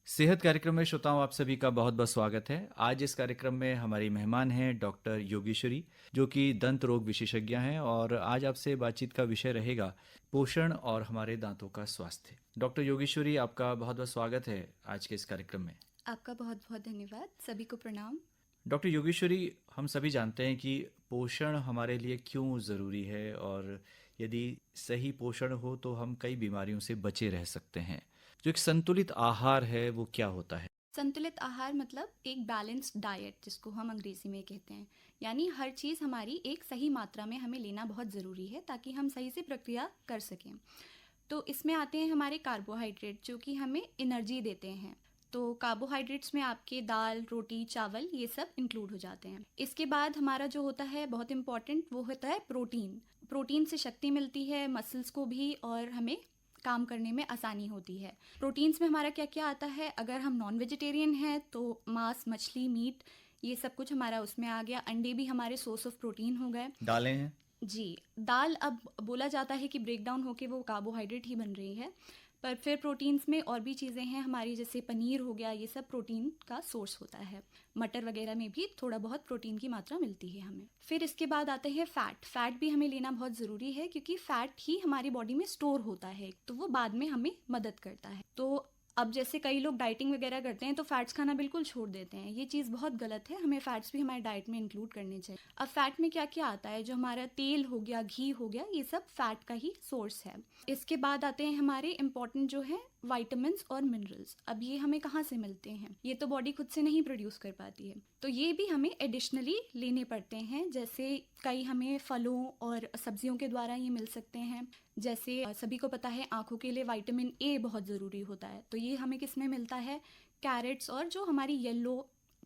सेहत कार्यक्रम में श्रोताओं आप सभी का बहुत बहुत स्वागत है। आज इस कार्यक्रम में हमारी मेहमान हैं डॉक्टर योगेश्वरी, जो कि दंत रोग विशेषज्ञ हैं, और आज आपसे बातचीत का विषय रहेगा पोषण और हमारे दांतों का स्वास्थ्य। डॉक्टर योगेश्वरी, आपका बहुत बहुत स्वागत है आज के इस कार्यक्रम में। आपका बहुत बहुत धन्यवाद। सभी को प्रणाम। डॉक्टर योगेश्वरी, हम सभी जानते हैं कि पोषण हमारे लिए क्यों ज़रूरी है, और यदि सही पोषण हो तो हम कई बीमारियों से बचे रह सकते हैं। जो एक संतुलित आहार है वो क्या होता है? संतुलित आहार मतलब एक बैलेंस्ड डाइट, जिसको हम अंग्रेजी में कहते हैं। यानी हर चीज़ हमारी एक सही मात्रा में हमें लेना बहुत ज़रूरी है ताकि हम सही से प्रक्रिया कर सकें। तो इसमें आते हैं हमारे कार्बोहाइड्रेट, जो कि हमें एनर्जी देते हैं। तो कार्बोहाइड्रेट्स में आपके दाल, रोटी, चावल ये सब इंक्लूड हो जाते हैं। इसके बाद हमारा जो होता है बहुत इंपॉर्टेंट, वो होता है प्रोटीन। प्रोटीन से शक्ति मिलती है मसल्स को भी, और हमें काम करने में आसानी होती है। प्रोटीन्स में हमारा क्या क्या आता है? अगर हम नॉन वेजिटेरियन हैं तो मांस, मछली, मीट, ये सब कुछ हमारा उसमें आ गया। अंडे भी हमारे सोर्स ऑफ प्रोटीन हो गए। दालें हैं। जी, दाल अब बोला जाता है कि ब्रेक डाउन होके वो कार्बोहाइड्रेट ही बन रही है, पर फिर प्रोटीन्स में और भी चीज़ें हैं हमारी, जैसे पनीर हो गया, ये सब प्रोटीन का सोर्स होता है। मटर वगैरह में भी थोड़ा बहुत प्रोटीन की मात्रा मिलती है हमें। फिर इसके बाद आते हैं फ़ैट। फ़ैट भी हमें लेना बहुत ज़रूरी है, क्योंकि फ़ैट ही हमारी बॉडी में स्टोर होता है, तो वो बाद में हमें मदद करता है। तो अब जैसे कई लोग डाइटिंग वगैरह करते हैं तो फैट्स खाना बिल्कुल छोड़ देते हैं। ये चीज़ बहुत गलत है, हमें फैट्स भी हमारे डाइट में इंक्लूड करने चाहिए। अब फैट में क्या क्या आता है? जो हमारा तेल हो गया, घी हो गया, ये सब फैट का ही सोर्स है। इसके बाद आते हैं हमारे इंपॉर्टेंट जो है वाइटामिन्स और मिनरल्स। अब ये हमें कहाँ से मिलते हैं? ये तो बॉडी खुद से नहीं प्रोड्यूस कर पाती है, तो ये भी हमें एडिशनली लेने पड़ते हैं। जैसे कई हमें फलों और सब्जियों के द्वारा ये मिल सकते हैं। जैसे सभी को पता है आँखों के लिए विटामिन ए बहुत ज़रूरी होता है, तो ये हमें किस में मिलता है? कैरेट्स और जो हमारी येलो,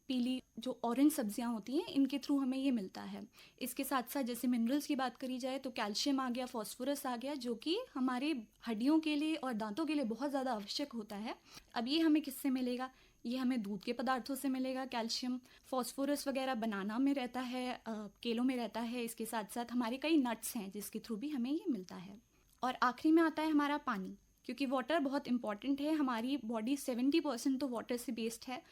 पीली, जो ऑरेंज सब्जियां होती हैं, इनके थ्रू हमें ये मिलता है। इसके साथ साथ जैसे मिनरल्स की बात करी जाए तो कैल्शियम आ गया, फास्फोरस आ गया, जो कि हमारे हड्डियों के लिए और दांतों के लिए बहुत ज़्यादा आवश्यक होता है। अब ये हमें किससे मिलेगा? ये हमें दूध के पदार्थों से मिलेगा कैल्शियम। फास्फोरस वगैरह बनाना में रहता है, केलों में रहता है। इसके साथ साथ हमारे कई नट्स हैं जिसके थ्रू भी हमें ये मिलता है। और आखिरी में आता है हमारा पानी, क्योंकि वाटर बहुत इंपॉर्टेंट है। हमारी बॉडी 70% तो वाटर से बेस्ड है,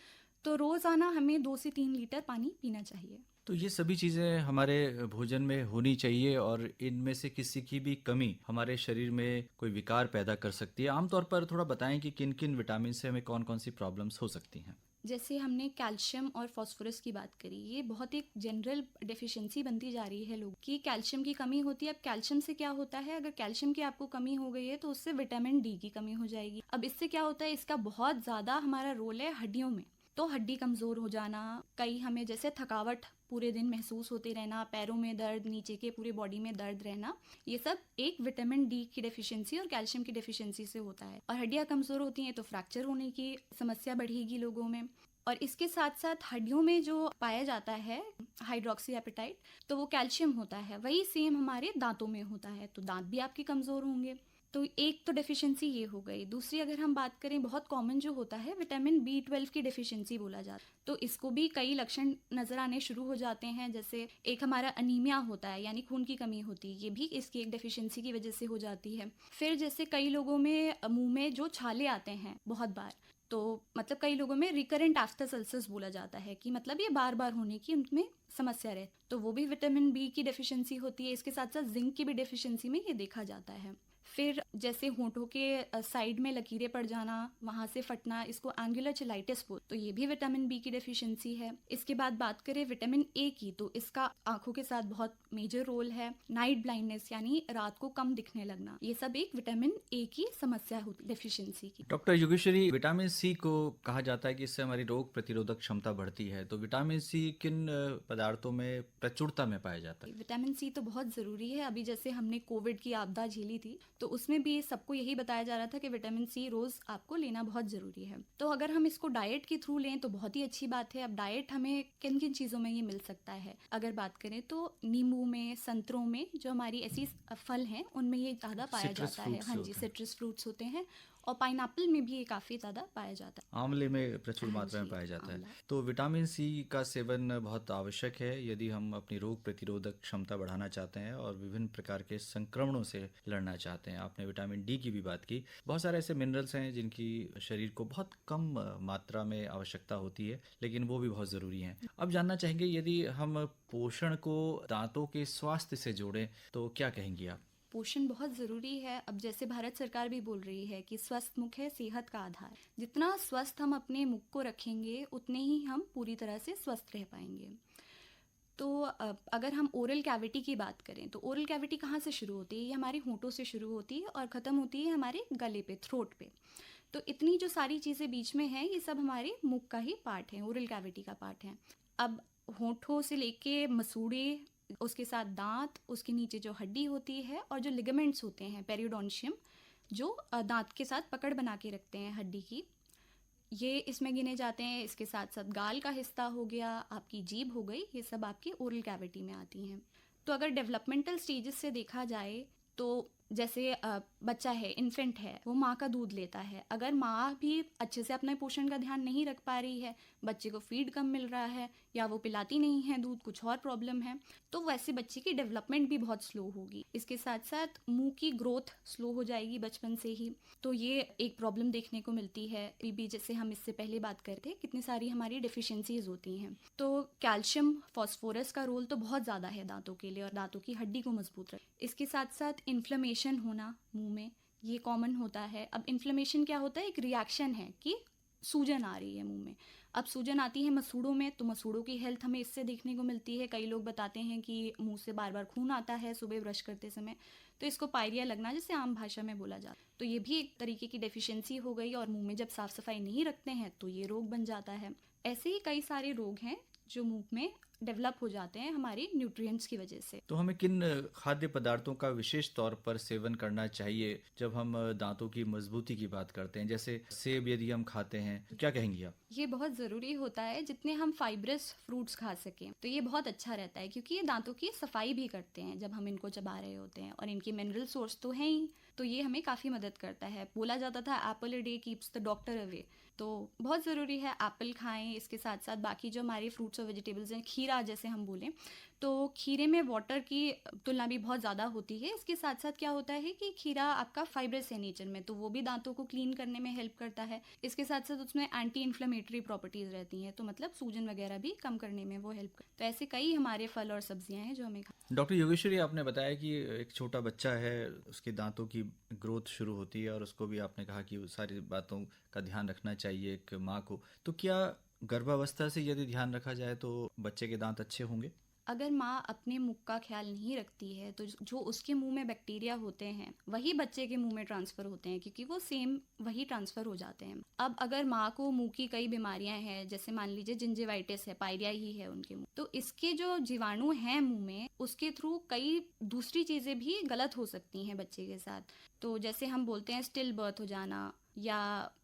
तो रोज़ाना हमें 2 से 3 लीटर पानी पीना चाहिए। तो ये सभी चीज़ें हमारे भोजन में होनी चाहिए, और इनमें से किसी की भी कमी हमारे शरीर में कोई विकार पैदा कर सकती है। आमतौर पर थोड़ा बताएं कि किन किन विटामिन से हमें कौन कौन सी प्रॉब्लम्स हो सकती हैं। जैसे हमने कैल्शियम और फास्फोरस की बात करी, ये बहुत एक जनरल डेफिशिएंसी बनती जा रही है लोग की। कैल्शियम की कमी होती है। अब कैल्शियम से क्या होता है? अगर कैल्शियम की आपको कमी हो गई है तो उससे विटामिन डी की कमी हो जाएगी। अब इससे क्या होता है? इसका बहुत ज़्यादा हमारा रोल है हड्डियों में। तो हड्डी कमज़ोर हो जाना, कई हमें जैसे थकावट पूरे दिन महसूस होते रहना, पैरों में दर्द, नीचे के पूरे बॉडी में दर्द रहना, ये सब एक विटामिन डी की डेफिशिएंसी और कैल्शियम की डेफिशिएंसी से होता है। और हड्डियाँ कमज़ोर होती हैं तो फ्रैक्चर होने की समस्या बढ़ेगी लोगों में। और इसके साथ साथ हड्डियों में जो पाया जाता है हाइड्रोक्सी एपेटाइट, तो वो कैल्शियम होता है। वही सेम हमारे दांतों में होता है, तो दांत भी आपके कमज़ोर होंगे। तो एक तो डेफिशिएंसी ये हो गई। दूसरी अगर हम बात करें, बहुत कॉमन जो होता है विटामिन B12 की डेफिशिएंसी बोला जाता है, तो इसको भी कई लक्षण नज़र आने शुरू हो जाते हैं। जैसे एक हमारा अनीमिया होता है, यानी खून की कमी होती है, ये भी इसकी एक डेफिशिएंसी की वजह से हो जाती है। फिर जैसे कई लोगों में मुंह में जो छाले आते हैं बहुत बार, तो मतलब कई लोगों में रिकरेंट आफ्टर अल्सर्स बोला जाता है, कि मतलब ये बार बार होने की उनमें समस्या रहे, तो वो भी विटामिन बी की डेफिशिएंसी होती है। इसके साथ साथ जिंक की भी डेफिशिएंसी में ये देखा जाता है। फिर जैसे होंठों के साइड में लकीरें पड़ जाना, वहाँ से फटना, इसको एंगुलर चिलाइटिस बोल, तो ये भी विटामिन बी की डेफिशिएंसी है। इसके बाद बात करें विटामिन ए की, तो इसका आंखों के साथ बहुत मेजर रोल है। नाइट ब्लाइंडनेस यानी रात को कम दिखने लगना, ये सब एक विटामिन ए की समस्या होती, डेफिशिएंसी की। डॉक्टर योगेश्वरी, विटामिन सी को कहा जाता है कि इससे हमारी रोग प्रतिरोधक क्षमता बढ़ती है, तो विटामिन सी किन पदार्थों में प्रचुरता में पाया जाता है? विटामिन सी तो बहुत ज़रूरी है। अभी जैसे हमने कोविड की आपदा झेली थी, तो उसमें भी सबको यही बताया जा रहा था कि विटामिन सी रोज़ आपको लेना बहुत ज़रूरी है। तो अगर हम इसको डाइट के थ्रू लें तो बहुत ही अच्छी बात है। अब डाइट हमें किन किन चीज़ों में ये मिल सकता है? अगर बात करें तो नींबू में, संतरों में, जो हमारी ऐसी फल हैं उनमें ये ज़्यादा पाया सिट्रस जाता है। फ्रूट्स हाँ जो जी, होते हैं। सिट्रस फ्रूट्स होते हैं। और पाइनएप्पल में भी ये काफ़ी ज़्यादा पाया जाता है। आंवले में प्रचुर हाँ मात्रा में जी, पाया जाता है। आंवला। तो विटामिन सी का सेवन बहुत आवश्यक है यदि हम अपनी रोग प्रतिरोधक क्षमता बढ़ाना चाहते हैं और विभिन्न प्रकार के संक्रमणों से लड़ना चाहते हैं। आपने विटामिन डी की भी बात की। बहुत सारे ऐसे मिनरल्स हैं जिनकी शरीर को बहुत कम मात्रा में आवश्यकता होती है, लेकिन वो भी बहुत ज़रूरी हैं। अब जानना चाहेंगे, यदि हम पोषण को दांतों के स्वास्थ्य से जोड़ें तो क्या कहेंगी आप? पोषण बहुत ज़रूरी है। अब जैसे भारत सरकार भी बोल रही है कि स्वस्थ मुख है सेहत का आधार। जितना स्वस्थ हम अपने मुख को रखेंगे उतने ही हम पूरी तरह से स्वस्थ रह पाएंगे। तो अगर हम ओरल कैविटी की बात करें तो ओरल कैविटी कहाँ से शुरू होती है? ये हमारे होंठों से शुरू होती है और ख़त्म होती है हमारे गले पे, थ्रोट पे। तो इतनी जो सारी चीज़ें बीच में हैं ये सब हमारे मुख का ही पार्ट है, ओरल कैविटी का पार्ट है। अब होंठों से लेके मसूड़े, उसके साथ दांत, उसके नीचे जो हड्डी होती है और जो लिगामेंट्स होते हैं पेरियोडोंशियम, जो दांत के साथ पकड़ बना के रखते हैं हड्डी की, ये इसमें गिने जाते हैं। इसके साथ साथ गाल का हिस्सा हो गया, आपकी जीभ हो गई, ये सब आपकी ओरल कैविटी में आती हैं। तो अगर डेवलपमेंटल स्टेजेस से देखा जाए तो जैसे बच्चा है, इन्फेंट है, वो माँ का दूध लेता है। अगर माँ भी अच्छे से अपने पोषण का ध्यान नहीं रख पा रही है, बच्चे को फीड कम मिल रहा है या वो पिलाती नहीं है दूध, कुछ और प्रॉब्लम है, तो वैसे बच्चे की डेवलपमेंट भी बहुत स्लो होगी। इसके साथ साथ मुंह की ग्रोथ स्लो हो जाएगी बचपन से ही। तो ये एक प्रॉब्लम देखने को मिलती है। भी जैसे हम इससे पहले बात करते कितनी सारी हमारी डिफिशियंसीज होती हैं। तो कैल्शियम, फॉस्फोरस का रोल तो बहुत ज़्यादा है दांतों के लिए और दांतों की हड्डी को मजबूत रख। इसके साथ साथ इन्फ्लेमेशन होना मुंह में, ये कॉमन होता है। अब इन्फ्लेमेशन क्या होता है? एक रिएक्शन है कि सूजन आ रही है मुंह में। अब सूजन आती है मसूड़ों में, तो मसूड़ों की हेल्थ हमें इससे देखने को मिलती है। कई लोग बताते हैं कि मुंह से बार बार खून आता है सुबह ब्रश करते समय, तो इसको पायरिया लगना जिसे आम भाषा में बोला जाता है। तो ये भी एक तरीके की डेफिशिएंसी हो गई और मुंह में जब साफ सफाई नहीं रखते हैं तो ये रोग बन जाता है। ऐसे ही कई सारे रोग हैं जो मुंह में डेवलप हो जाते हैं हमारे न्यूट्रिएंट्स की वजह से। तो हमें किन खाद्य पदार्थों का विशेष तौर पर सेवन करना चाहिए जब हम दांतों की मजबूती की बात करते हैं? जैसे सेब यदि हम खाते हैं तो क्या कहेंगी आप? ये बहुत ज़रूरी होता है, जितने हम फाइब्रस फ्रूट्स खा सकें तो ये बहुत अच्छा रहता है, क्योंकि ये दांतों की सफाई भी करते हैं जब हम इनको चबा रहे होते हैं, और इनके मिनरल सोर्स तो हैं ही, तो ये हमें काफ़ी मदद करता है। बोला जाता था Apple a day keeps the doctor away, तो बहुत ज़रूरी है एप्पल खाएं। इसके साथ साथ बाकी जो हमारे फ्रूट्स और वेजिटेबल्स हैं, खीरा जैसे हम बोलें, तो खीरे में वाटर की तुलना भी बहुत ज़्यादा होती है। इसके साथ साथ क्या होता है कि खीरा आपका फाइब्रस है नेचर में, तो वो भी दांतों को क्लीन करने में हेल्प करता है। इसके साथ साथ उसमें एंटी इन्फ्लेमेटरी प्रॉपर्टीज़ रहती हैं, तो मतलब सूजन वगैरह भी कम करने में वो हेल्प करता है। तो ऐसे कई हमारे फल और सब्जियां हैं जो हमें डॉक्टर योगेश्वरी, आपने बताया कि एक छोटा बच्चा है, उसके दांतों की ग्रोथ शुरू होती है और उसको भी आपने कहा कि सारी बातों का ध्यान रखना चाहिए एक माँ को। तो क्या गर्भावस्था से यदि ध्यान रखा जाए तो बच्चे के दांत अच्छे होंगे? अगर माँ अपने मुंह का ख्याल नहीं रखती है तो जो उसके मुंह में बैक्टीरिया होते हैं वही बच्चे के मुंह में ट्रांसफ़र होते हैं, क्योंकि वो सेम वही ट्रांसफ़र हो जाते हैं। अब अगर माँ को मुंह की कई बीमारियां हैं, जैसे मान लीजिए जिंजिवाइटिस है, पायरिया ही है उनके मुंह, तो इसके जो जीवाणु हैं मुंह में, उसके थ्रू कई दूसरी चीज़ें भी गलत हो सकती हैं बच्चे के साथ। तो जैसे हम बोलते हैं स्टिल बर्थ हो जाना या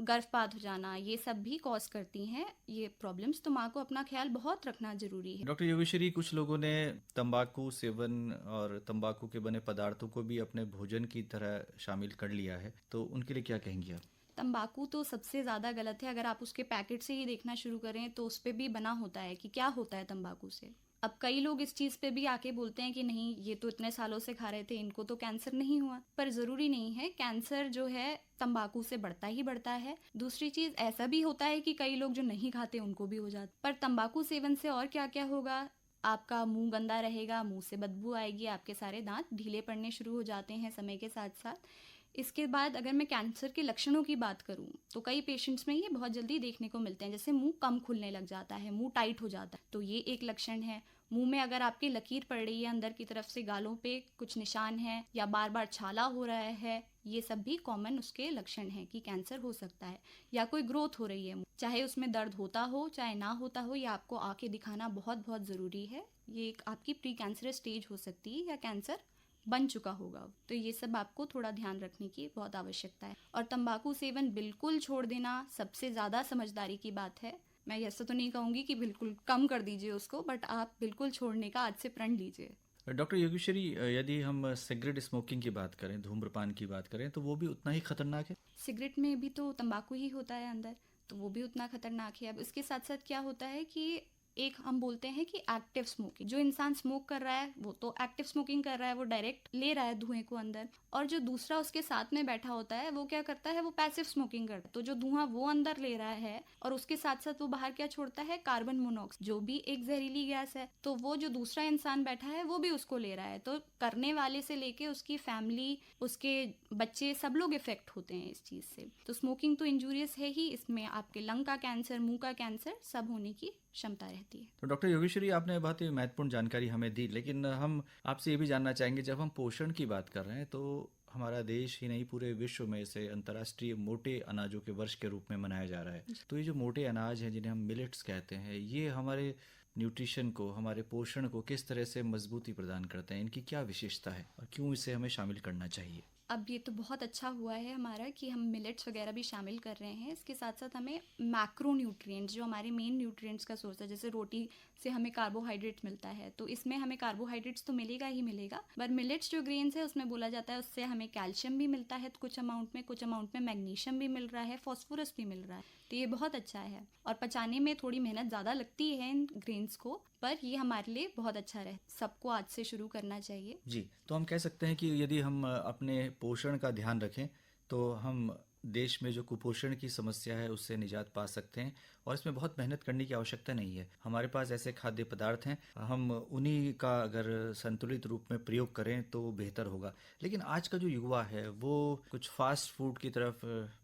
गर्भपात हो जाना, ये सब भी कॉज करती हैं ये प्रॉब्लम्स। तो माँ को अपना ख्याल बहुत रखना जरूरी है। डॉक्टर योगेश्वरी, कुछ लोगों ने तंबाकू सेवन और तंबाकू के बने पदार्थों को भी अपने भोजन की तरह शामिल कर लिया है, तो उनके लिए क्या कहेंगी आप? तंबाकू तो सबसे ज़्यादा गलत है। अगर आप उसके पैकेट से ही देखना शुरू करें तो उस पर भी बना होता है कि क्या होता है तंबाकू से। अब कई लोग इस चीज़ पे भी आके बोलते हैं कि नहीं, ये तो इतने सालों से खा रहे थे, इनको तो कैंसर नहीं हुआ। पर ज़रूरी नहीं है, कैंसर जो है तंबाकू से बढ़ता ही बढ़ता है। दूसरी चीज़ ऐसा भी होता है कि कई लोग जो नहीं खाते उनको भी हो जाता। पर तंबाकू सेवन से और क्या क्या होगा, आपका मुंह गंदा रहेगा, मुंह से बदबू आएगी, आपके सारे दांत ढीले पड़ने शुरू हो जाते हैं समय के साथ साथ। इसके बाद अगर मैं कैंसर के लक्षणों की बात करूं तो कई पेशेंट्स में ये बहुत जल्दी देखने को मिलते हैं, जैसे मुंह कम खुलने लग जाता है, मुंह टाइट हो जाता है, तो ये एक लक्षण है। मुंह में अगर आपकी लकीर पड़ रही है अंदर की तरफ से, गालों पे कुछ निशान है या बार बार छाला हो रहा है, ये सब भी कॉमन उसके लक्षण हैं कि कैंसर हो सकता है। या कोई ग्रोथ हो रही है, चाहे उसमें दर्द होता हो चाहे ना होता हो, या आपको आके दिखाना बहुत बहुत ज़रूरी है। ये एक आपकी प्री कैंसरस स्टेज हो सकती है या कैंसर बन चुका होगा, तो ये सब आपको थोड़ा ध्यान रखने की बहुत आवश्यकता है। और तंबाकू सेवन बिल्कुल छोड़ देना सबसे ज़्यादा समझदारी की बात है। मैं ऐसा तो नहीं कहूँगी कि बिल्कुल कम कर दीजिए उसको, बट आप बिल्कुल छोड़ने का आज से प्रण लीजिए। डॉक्टर योगेश्वरी, यदि हम सिगरेट स्मोकिंग की बात करें, धूम्रपान की बात करें, तो वो भी उतना ही खतरनाक है? सिगरेट में भी तो तंबाकू ही होता है अंदर, तो वो भी उतना खतरनाक है। अब इसके साथ साथ क्या होता है कि एक हम बोलते हैं कि एक्टिव स्मोकिंग, जो इंसान स्मोक कर रहा है वो तो एक्टिव स्मोकिंग कर रहा है, वो डायरेक्ट ले रहा है धुएं को अंदर, और जो दूसरा उसके साथ में बैठा होता है वो क्या करता है, वो पैसिव स्मोकिंग करता है। तो जो धुआं वो अंदर ले रहा है और उसके साथ साथ वो बाहर क्या छोड़ता है, कार्बन मोनोऑक्साइड, जो भी एक जहरीली गैस है। तो वो जो दूसरा इंसान बैठा है वो भी उसको ले रहा है, तो करने वाले से लेके उसकी फैमिली, उसके बच्चे, सब लोग इफेक्ट होते हैं इस चीज से। तो स्मोकिंग तो इंजूरियस है ही, इसमें आपके लंग का कैंसर, मुंह का कैंसर सब होने की क्षमता रहती है। तो डॉक्टर योगेश्वरी, आपने बहुत ही महत्वपूर्ण जानकारी हमें दी, लेकिन हम आपसे ये भी जानना चाहेंगे, जब हम पोषण की बात कर रहे हैं तो हमारा देश ही नहीं, पूरे विश्व में इसे अंतर्राष्ट्रीय मोटे अनाजों के वर्ष के रूप में मनाया जा रहा है। तो ये जो मोटे अनाज हैं, जिन्हें हम मिलेट्स कहते हैं, ये हमारे न्यूट्रिशन को, हमारे पोषण को किस तरह से मजबूती प्रदान करते हैं? इनकी क्या विशेषता है और क्यों इसे हमें शामिल करना चाहिए? अब ये तो बहुत अच्छा हुआ है हमारा कि हम मिलेट्स वगैरह भी शामिल कर रहे हैं। इसके साथ साथ हमें मैक्रो न्यूट्रिएंट्स, जो हमारे मेन न्यूट्रिएंट्स का सोर्स है, जैसे रोटी से हमें कार्बोहाइड्रेट मिलता है, तो इसमें हमें कार्बोहाइड्रेट्स तो मिलेगा ही मिलेगा, पर मिलेट्स जो ग्रेन्स है उसमें बोला जाता है उससे हमें कैल्शियम भी मिलता है कुछ अमाउंट में मैग्नीशियम भी मिल रहा है, फॉस्फोरस भी मिल रहा है। तो ये बहुत अच्छा है, और पचाने में थोड़ी मेहनत ज़्यादा लगती है इन ग्रेन्स को, पर ये हमारे लिए बहुत अच्छा रहे। सबको आज से शुरू करना चाहिए। जी, तो हम कह सकते हैं कि यदि हम अपने पोषण का ध्यान रखें तो हम देश में जो कुपोषण की समस्या है उससे निजात पा सकते हैं, और इसमें बहुत मेहनत करने की आवश्यकता नहीं है। हमारे पास ऐसे खाद्य पदार्थ हैं, हम उन्हीं का अगर संतुलित रूप में प्रयोग करें तो बेहतर होगा। लेकिन आज का जो युवा है वो कुछ फास्ट फूड की तरफ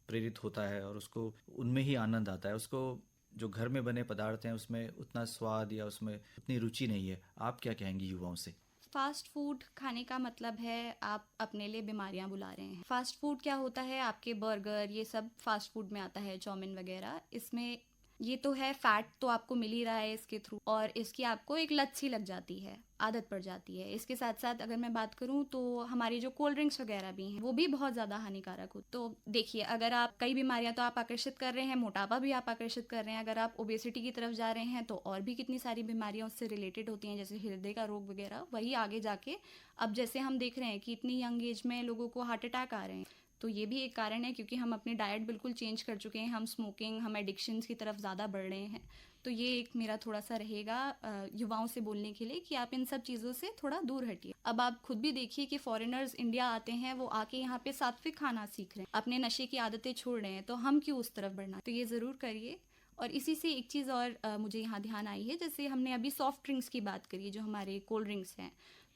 प्रेरित होता है और उसको उनमें ही आनंद आता है। उसको जो घर में बने पदार्थ हैं उसमें उतना स्वाद या उसमें उतनी रुचि नहीं है। आप क्या कहेंगी युवाओं से? फास्ट फूड खाने का मतलब है आप अपने लिए बीमारियां बुला रहे हैं। फास्ट फूड क्या होता है, आपके बर्गर, ये सब फास्ट फूड में आता है, चाउमीन वगैरह, इसमें ये तो है फैट तो आपको मिल ही रहा है इसके थ्रू, और इसकी आपको एक लत सी लग जाती है, आदत पड़ जाती है। इसके साथ साथ अगर मैं बात करूं तो हमारी जो कोल्ड ड्रिंक्स वगैरह भी हैं वो भी बहुत ज़्यादा हानिकारक हो। तो देखिए, अगर आप कई बीमारियां तो आप आकर्षित कर रहे हैं, मोटापा भी आप आकर्षित कर रहे हैं, अगर आप ओबेसिटी की तरफ जा रहे हैं तो और भी कितनी सारी बीमारियां उससे रिलेटेड होती हैं, जैसे हृदय का रोग वगैरह। वही आगे जाके अब जैसे हम देख रहे हैं कि इतनी यंग एज में लोगों को हार्ट अटैक आ रहे हैं, तो ये भी एक कारण है, क्योंकि हम अपनी डाइट बिल्कुल चेंज कर चुके हैं, हम स्मोकिंग, हम एडिक्शंस की तरफ ज़्यादा बढ़ रहे हैं। तो ये एक मेरा थोड़ा सा रहेगा युवाओं से बोलने के लिए कि आप इन सब चीज़ों से थोड़ा दूर हटिए। अब आप खुद भी देखिए कि फॉरेनर्स इंडिया आते हैं, वो आके यहाँ पे सात्विक खाना सीख रहे हैं, अपने नशे की आदतें छोड़ रहे हैं, तो हम क्यों उस तरफ बढ़ना। तो ये ज़रूर करिए। और इसी से एक चीज़ और मुझे यहाँ ध्यान आई है, जैसे हमने अभी सॉफ्ट ड्रिंक्स की बात करी, जो हमारे कोल्ड ड्रिंक्स हैं,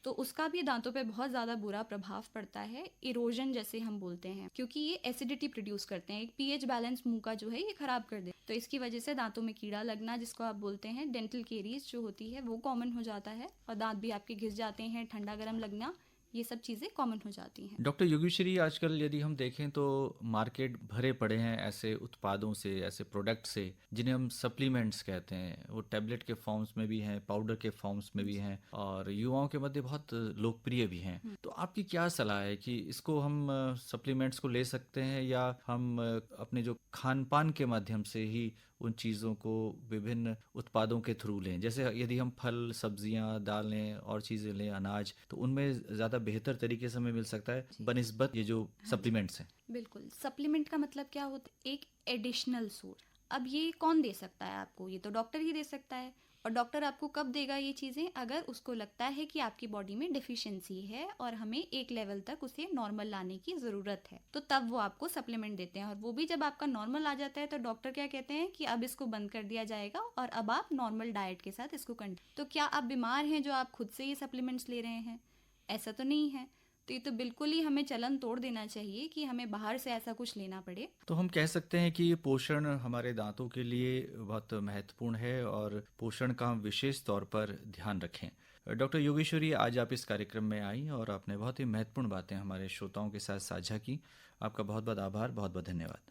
तो उसका भी दांतों पे बहुत ज़्यादा बुरा प्रभाव पड़ता है, इरोजन जैसे हम बोलते हैं, क्योंकि ये एसिडिटी प्रोड्यूस करते हैं, एक पीएच बैलेंस मुंह का जो है ये खराब कर दे। तो इसकी वजह से दांतों में कीड़ा लगना, जिसको आप बोलते हैं डेंटल केरीज जो होती है, वो कॉमन हो जाता है, और दांत भी आपके घिस जाते हैं, ठंडा गर्म लगना, ये सब चीज़ें कॉमन हो जाती हैं। डॉक्टर योगेश्वरी, आजकल यदि हम देखें तो मार्केट भरे पड़े हैं ऐसे उत्पादों से, ऐसे प्रोडक्ट से जिन्हें हम सप्लीमेंट्स कहते हैं। वो टैबलेट के फॉर्म्स में भी हैं, पाउडर के फॉर्म्स में भी हैं, और युवाओं के मध्य बहुत लोकप्रिय भी हैं। तो आपकी क्या सलाह है कि इसको हम सप्लीमेंट्स को ले सकते हैं, या हम अपने जो खान पान के माध्यम से ही उन चीज़ों को विभिन्न उत्पादों के थ्रू लें? जैसे यदि हम फल, सब्जियां, दालें और चीज़ें लें, अनाज, तो उनमें ज़्यादा बेहतर तरीके से हमें मिल सकता है बनिस्बत ये जो सप्लीमेंट्स हैं। बिल्कुल, सप्लीमेंट का मतलब क्या होता है, एक एडिशनल सोर्स। अब ये कौन दे सकता है आपको, ये तो डॉक्टर ही दे सकता है, और डॉक्टर आपको कब देगा ये चीज़ें, अगर उसको लगता है कि आपकी बॉडी में डिफिशिएंसी है और हमें एक लेवल तक उसे नॉर्मल लाने की ज़रूरत है, तो तब वो आपको सप्लीमेंट देते हैं। और वो भी जब आपका नॉर्मल आ जाता है तो डॉक्टर क्या कहते हैं कि अब इसको बंद कर दिया जाएगा और अब आप नॉर्मल डाइट के साथ इसको कंटिन्यू। तो क्या आप बीमार हैं जो आप खुद से ये सप्लीमेंट्स ले रहे हैं? ऐसा तो नहीं है। तो ये तो बिल्कुल ही हमें चलन तोड़ देना चाहिए कि हमें बाहर से ऐसा कुछ लेना पड़े। तो हम कह सकते हैं कि ये पोषण हमारे दांतों के लिए बहुत महत्वपूर्ण है, और पोषण का हम विशेष तौर पर ध्यान रखें। डॉक्टर योगेश्वरी, आज आप इस कार्यक्रम में आई और आपने बहुत ही महत्वपूर्ण बातें हमारे श्रोताओं के साथ साझा की। आपका बहुत बहुत आभार, बहुत बहुत धन्यवाद।